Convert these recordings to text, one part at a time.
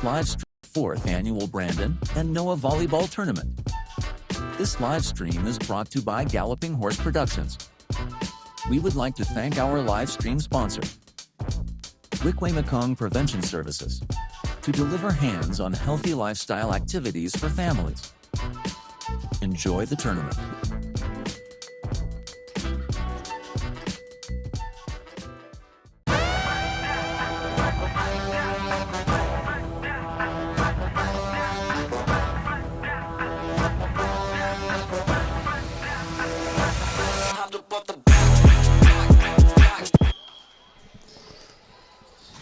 Live stream 4th annual Brandon and Noah Volleyball Tournament. This live stream is brought to you by Galloping Horse Productions. We would like to thank our live stream sponsor, Wikway Prevention Services, to deliver hands-on healthy lifestyle activities for families. Enjoy the tournament.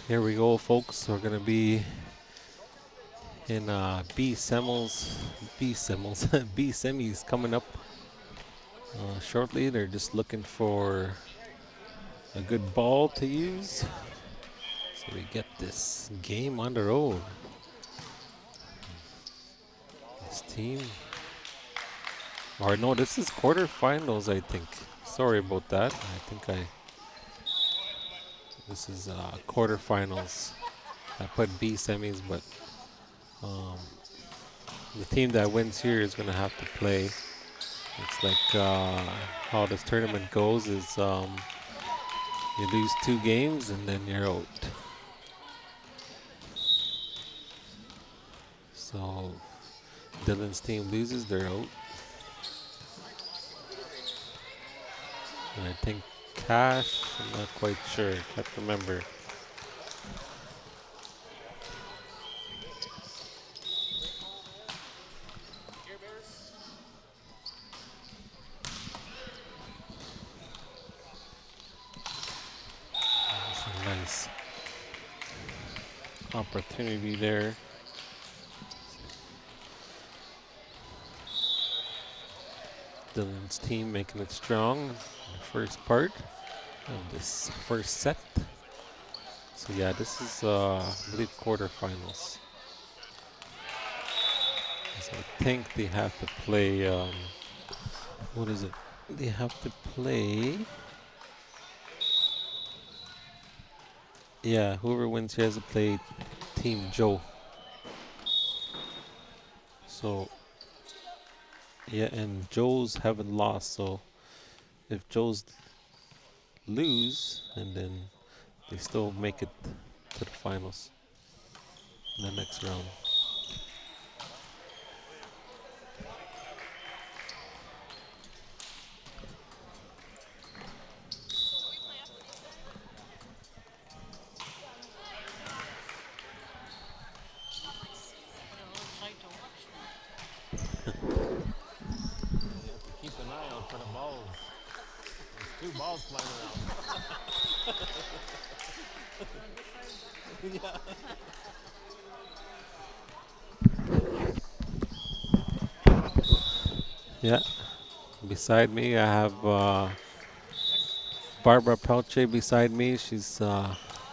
Here we go, folks. We're gonna be in B semis coming up shortly. They're just looking for a good ball to use, so we get this game on the road. This team, or no, this is quarterfinals, I think. Sorry about that. This is quarterfinals. I put B semis, but the team that wins here is going to have to play. It's like how this tournament goes is you lose 2 games and then you're out. So Dylan's team loses, they're out. And I think Kash, I'm not quite sure, can't remember. That's a nice opportunity there. Dylan's team making it strong in the first part of this first set. So yeah, this is I believe quarterfinals. So I think they have to play what is it? They have to play, yeah, whoever wins here has to play Team Joe. So yeah, and Joe's haven't lost, so if Joe's lose, and then they still make it to the finals in the next round. Keep an eye out for the balls. There's 2 balls flying around. Yeah. Beside me, I have Barbara Pelche beside me. She's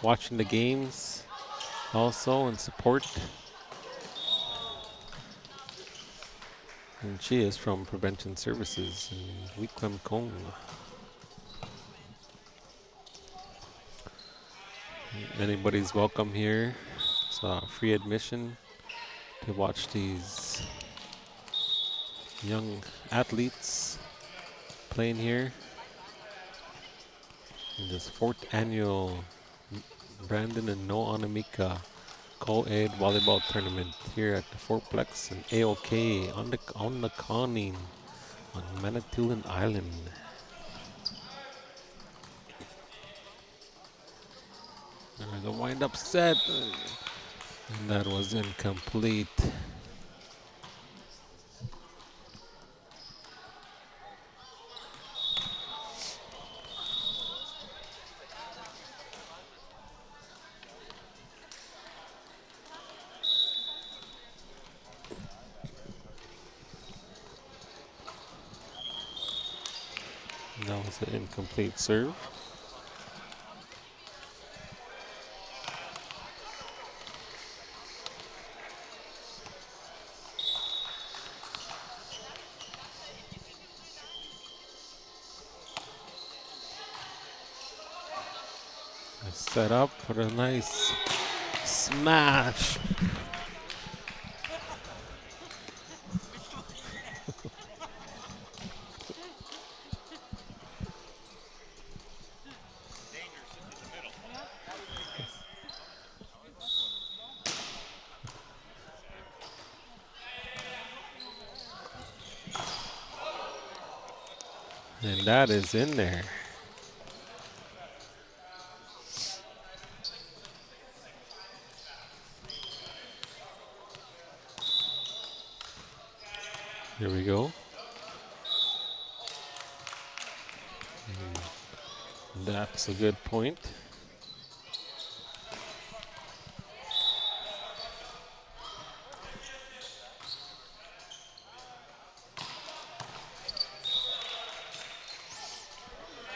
watching the games also in support. And she is from Prevention Services in Wikway. Anybody's welcome here. It's free admission to watch these young athletes playing here in this 4th annual Brandon and Noah Anamika Co-Ed Volleyball Tournament here at the Fourplex in AOK on the Conning on Manitoulin Island. There's a wind-up set, and that was incomplete. That was an incomplete serve. Set up for a nice smash. And that is in there. Here we go. That's a good point.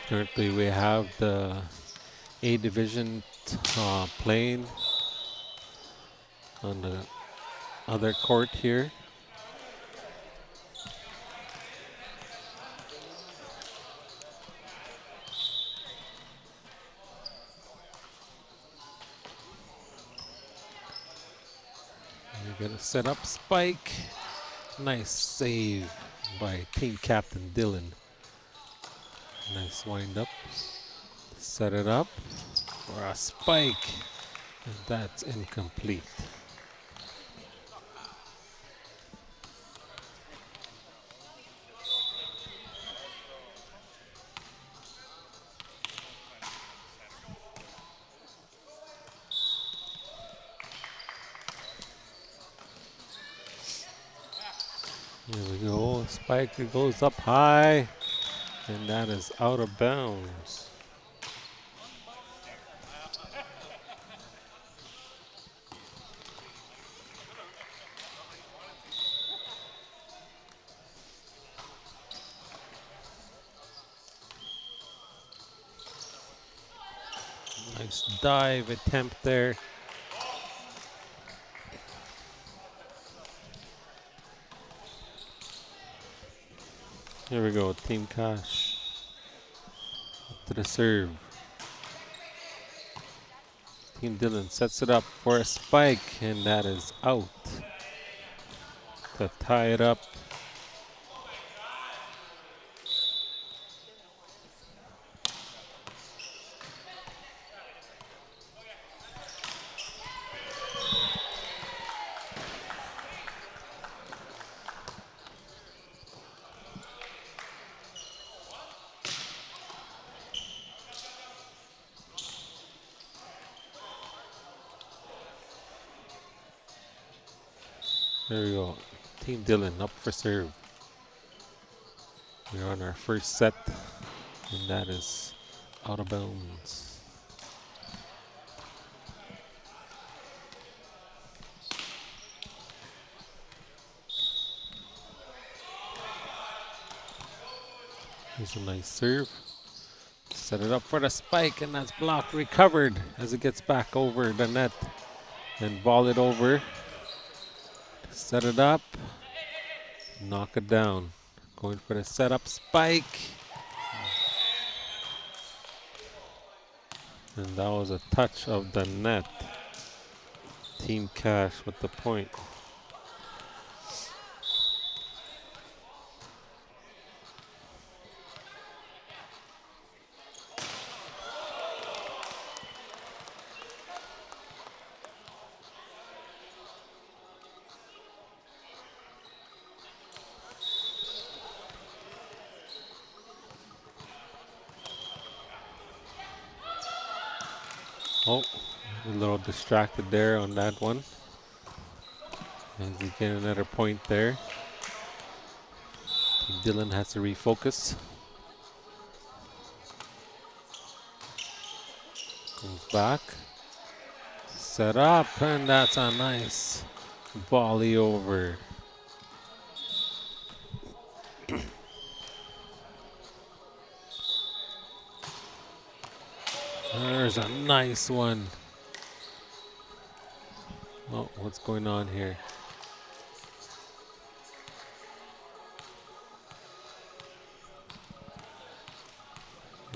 Currently we have the A division playing on the other court here. We're gonna set up spike. Nice save by team captain Dylan. Nice wind up. Set it up for a spike. And that's incomplete. Here we go. Spike, it goes up high. And that is out of bounds. Nice dive attempt there. Here we go, Team Kash. Up to the serve. Team Dylan sets it up for a spike, and that is out. To tie it up. There we go. Team Dylan up for serve. We're on our first set, and that is out of bounds. Here's a nice serve. Set it up for the spike, and that's blocked, recovered as it gets back over the net. And ball it over. Set it up. Knock it down. Going for the setup spike. And that was a touch of the net. Team Kash with the point. Oh, a little distracted there on that one. And we get another point there. Dylan has to refocus. Goes back. Set up, and that's a nice volley over. There's a nice one. Oh, what's going on here?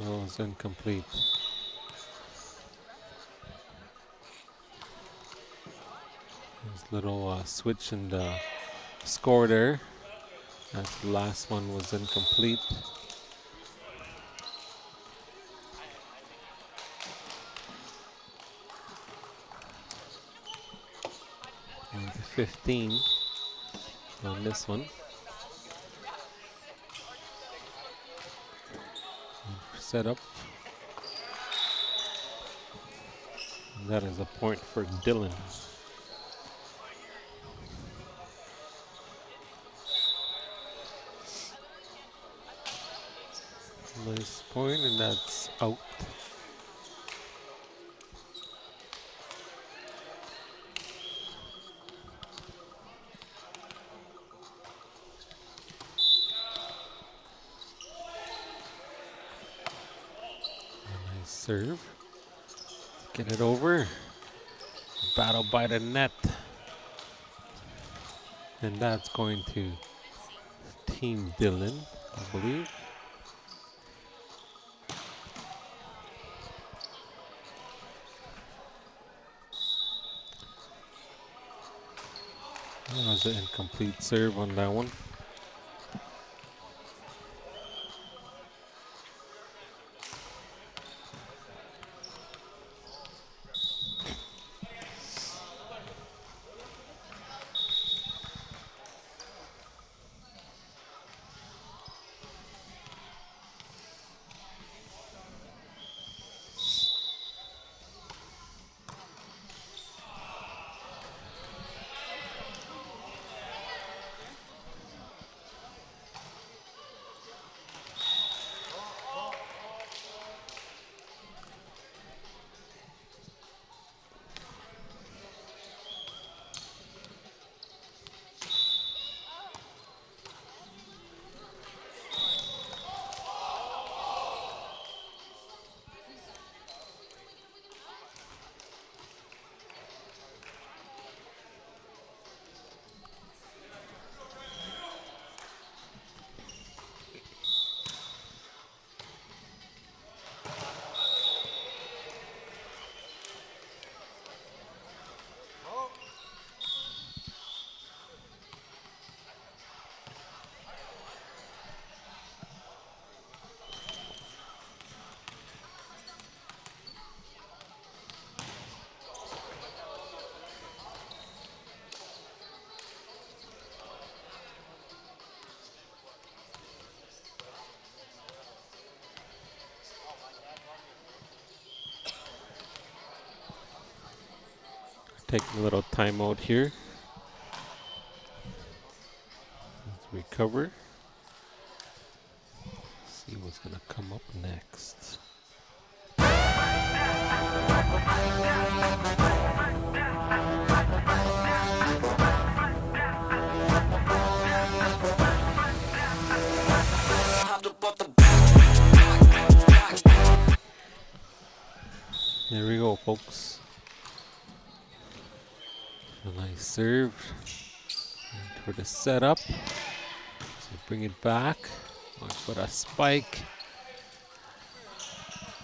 Oh, it's incomplete. There's a little switch in the score there. As the last one was incomplete. And 15 on this one. setup. And that is a point for Dylan. Nice point, and that's out. Nice serve. Get it over. Battle by the net. And that's going to Team Dylan, I believe. That was an incomplete serve on that one. Taking a little timeout here. Let's recover. See what's gonna come up next. There we go, folks. A nice serve. And for the setup. So bring it back. Watch for the spike.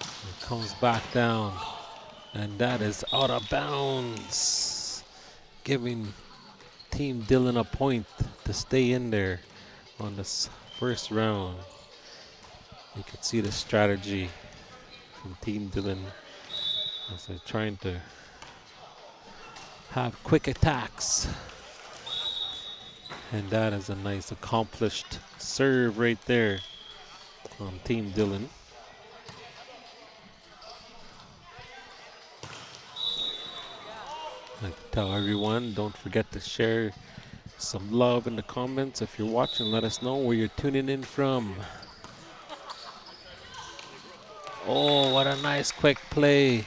It comes back down. And that is out of bounds. Giving Team Dylan a point to stay in there on this first round. You can see the strategy from Team Dylan as they're trying to have quick attacks. And that is a nice accomplished serve right there on Team Dylan. I'd like to tell everyone, don't forget to share some love in the comments. If you're watching, let us know where you're tuning in from. Oh, what a nice quick play.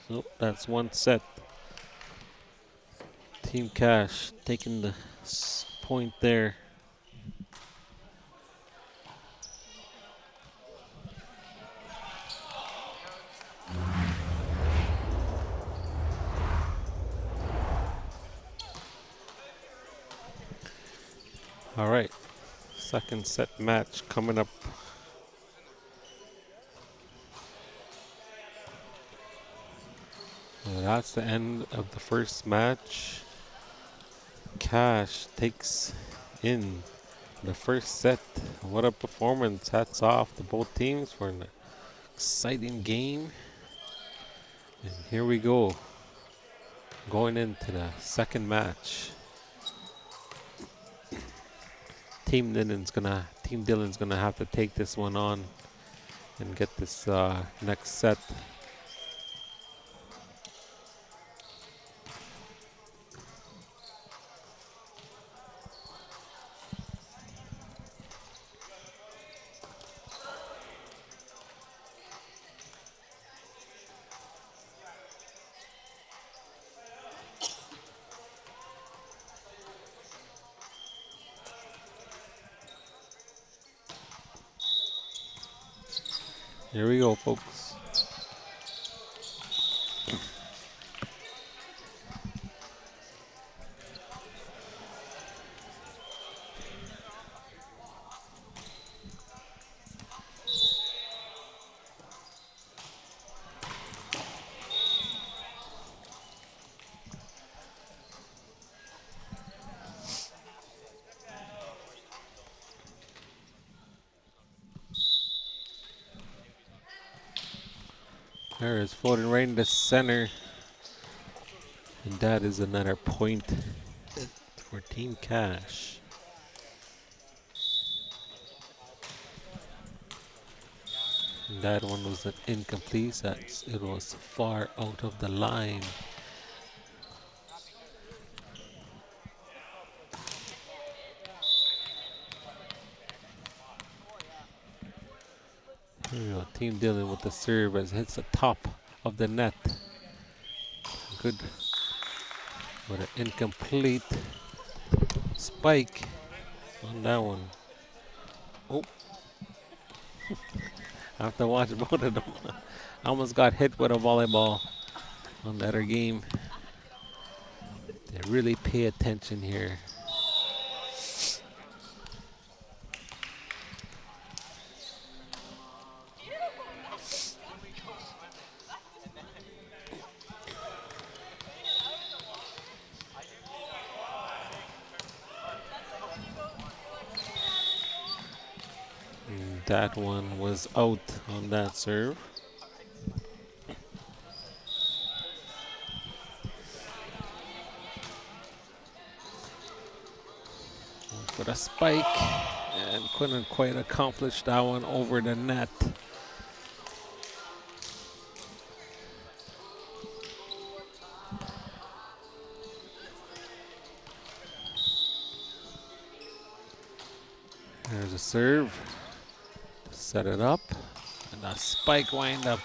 So that's one set. Team Kash taking the point there. All right, second set match coming up. Well, that's the end of the first match. Kash takes in the first set. What a performance. Hats off to both teams for Exciting game. And here we go. Going into the second match. Team Dylan's gonna have to take this one on and get this next set. Here we go, folks. There is floating right in the center. And that is another point for Team Kash. And that one was an incomplete. It was far out of the line. Here we go. Team Dylan with the serve as it hits the top of the net. Good. But an incomplete spike on that one. Oh. I have to watch both of them. I almost got hit with a volleyball on the other game. They really pay attention here. And that one was out on that serve. For the spike, and couldn't quite accomplish that one over the net. There's a serve, set it up, and that spike wind up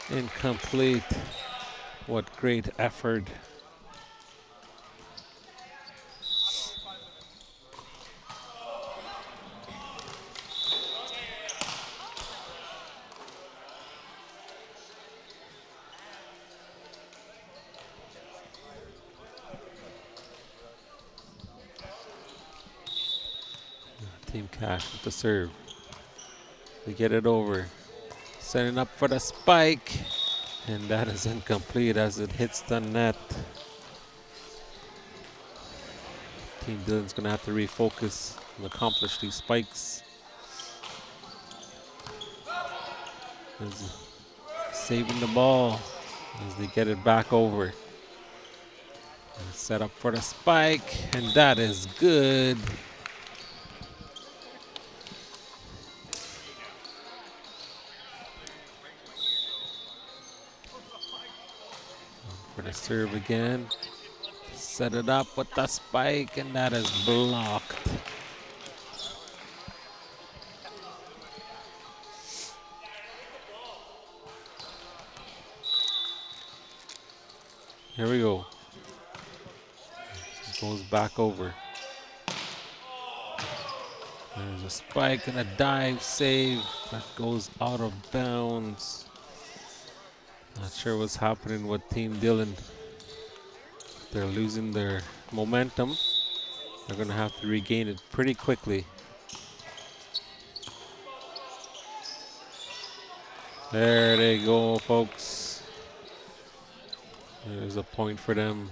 incomplete. What great effort. Team Kash with the serve. They get it over. Setting up for the spike. And that is incomplete as it hits the net. Team Dylan's going to have to refocus and accomplish these spikes. Saving the ball as they get it back over. And set up for the spike. And that is good. For the serve again. Set it up with the spike, and that is blocked. Here we go. It goes back over. There's a spike and a dive save that goes out of bounds. Not sure what's happening with Team Dylan. They're losing their momentum. They're going to have to regain it pretty quickly. There they go, folks. There's a point for them.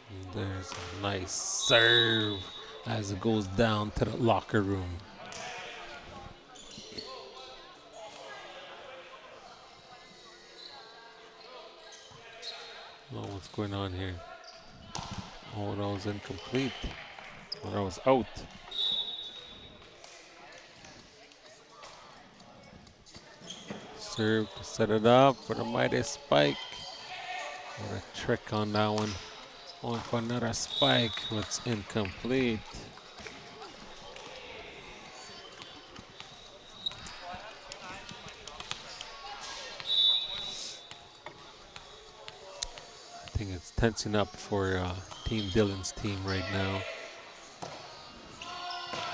And There's a nice serve as it goes down to the locker room. Oh, what's going on here? Oh, that was incomplete. Oh, that was out. Serve to set it up for the mighty spike. What a trick on that one. Going for another spike. It's incomplete. I think it's tensing up for Team Dylan's team right now,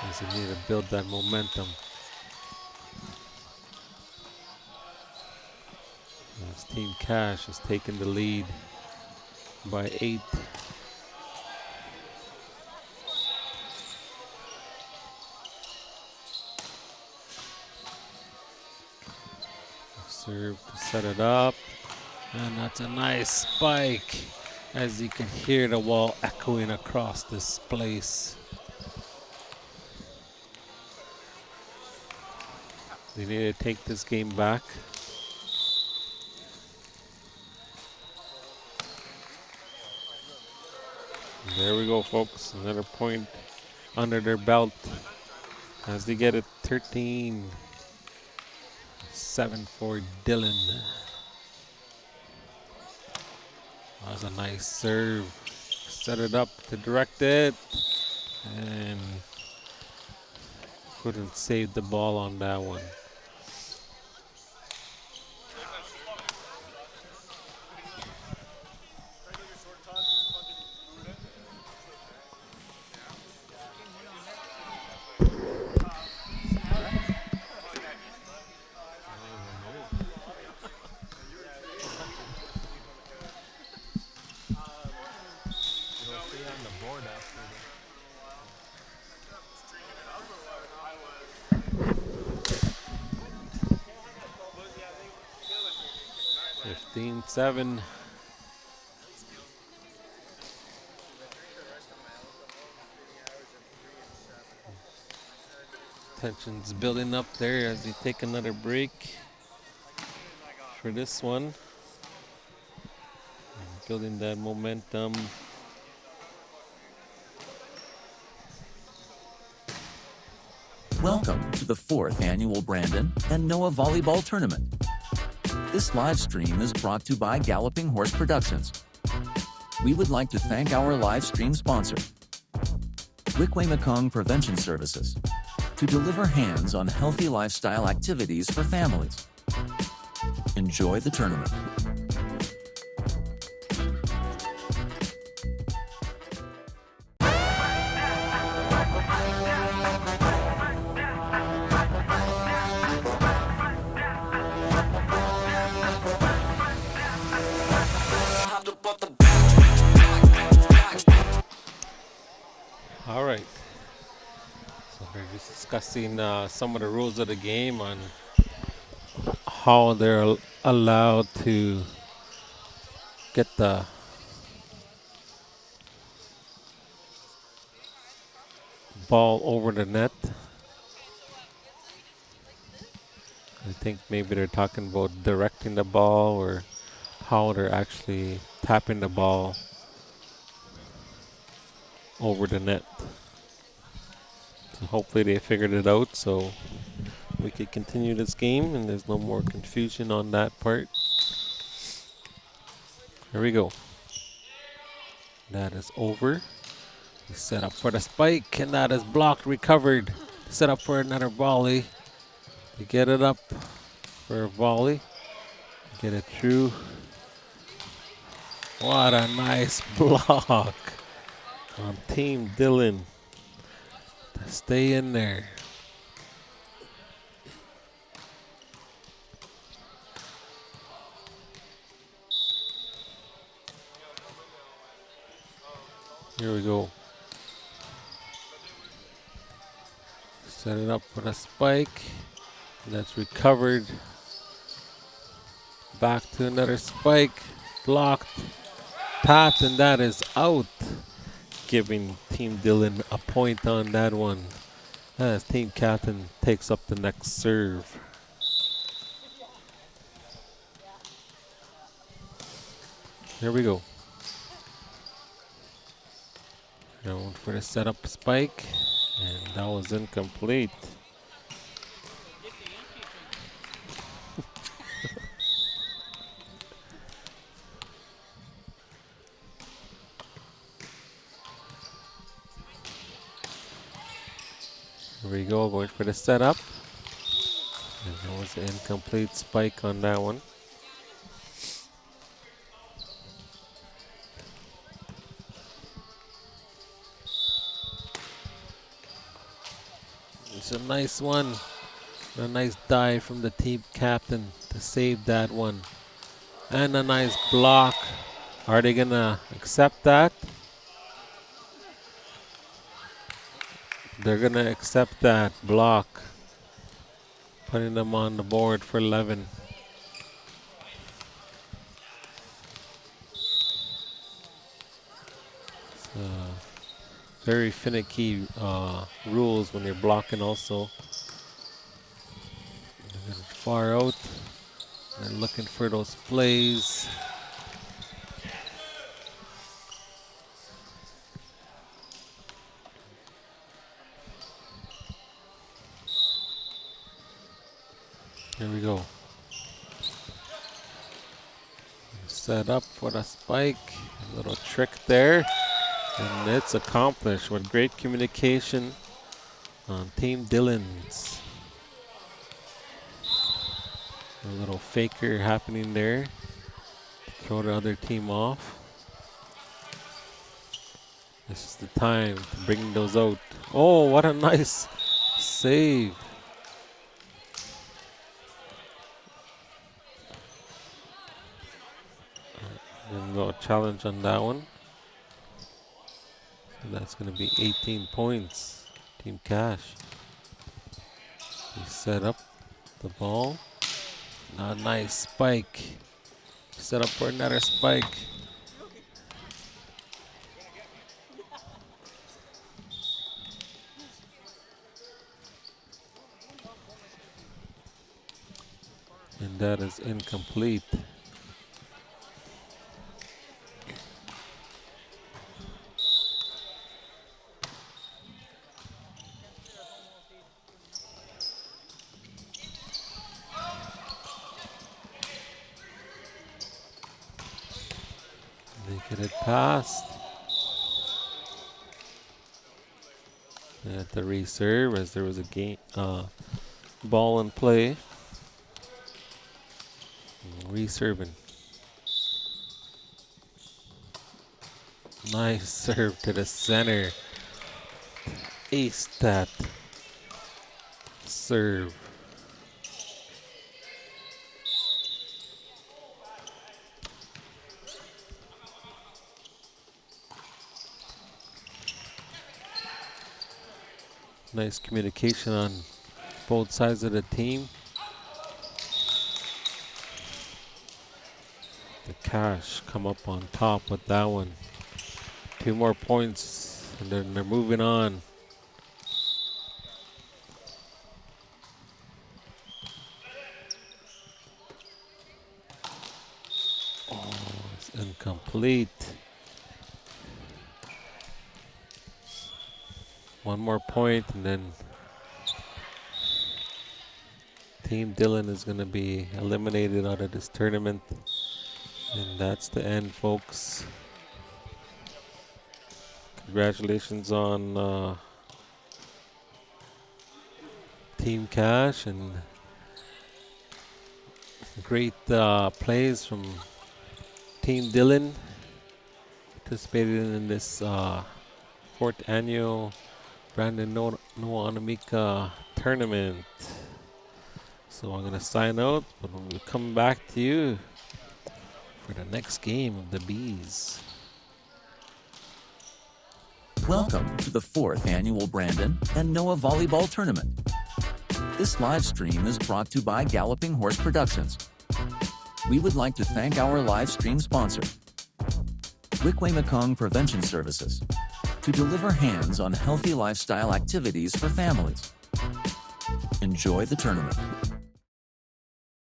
as they need to build that momentum. As Team Kash has taken the lead by 8. Serve to set it up. And that's a nice spike, as you can hear the wall echoing across this place. They need to take this game back. And there we go, folks. Another point under their belt as they get it 13-7 for Dylan. That was a nice serve. Set it up to direct it. And couldn't save the ball on that one. Seven. Tension's building up there as they take another break for this one. Building that momentum. Welcome to the 4th annual Brandon and Noah Volleyball Tournament. This live stream is brought to you by Galloping Horse Productions. We would like to thank our live stream sponsor, Wikway-Mekong Prevention Services, to deliver hands-on healthy lifestyle activities for families. Enjoy the tournament. All right. So they're just discussing some of the rules of the game on how they're allowed to get the ball over the net. I think maybe they're talking about directing the ball or how they're actually tapping the ball over the net. So hopefully they figured it out so we could continue this game and there's no more confusion on that part. Here we go. That is over. We set up for the spike and that is blocked, recovered. Set up for another volley. We get it up for a volley. Get it through. What a nice block on Team Dylan to stay in there. Here we go. Set it up for the spike. That's recovered. Back to another spike. Blocked. Tapped, and that is out. giving Team Dylan a point on that one as Team Captain takes up the next serve. Here we go. Going for the setup spike, and that was incomplete. Here we go, going for the setup. And that was an incomplete spike on that one. It's a nice one. A nice dive from the team captain to save that one. And a nice block. Are they gonna accept that? They're gonna accept that block. Putting them on the board for 11. So, very finicky rules when you're blocking also. Far out. And looking for those plays. Here we go. Set up for the spike. A little trick there. And it's accomplished with great communication on Team Dylan's. A little faker happening there. Throw the other team off. This is the time to bring those out. Oh, what a nice save. Then go challenge on that one. And that's going to be 18 points. Team Cash. He set up the ball. A nice spike. Set up for another spike. And that is incomplete. They get it past. They had to reserve as there was a game ball in play. Reserving. Nice serve to the center. Ace that serve. Nice communication on both sides of the team. The Cash come up on top with that one. 2 more points and then they're moving on. Oh, it's incomplete. 1 more point and then Team Dylan is going to be eliminated out of this tournament. And that's the end, folks. Congratulations on Team Cash and great plays from Team Dylan. Participated in this 4th annual Brandon Noah Anamika tournament. So I'm going to sign out, but we'll come back to you for the next game of the Bees. Welcome to the 4th annual Brandon and Noah Volleyball Tournament. This live stream is brought to you by Galloping Horse Productions. We would like to thank our live stream sponsor, Wickway Mekong Prevention Services, to deliver hands-on healthy lifestyle activities for families. Enjoy the tournament.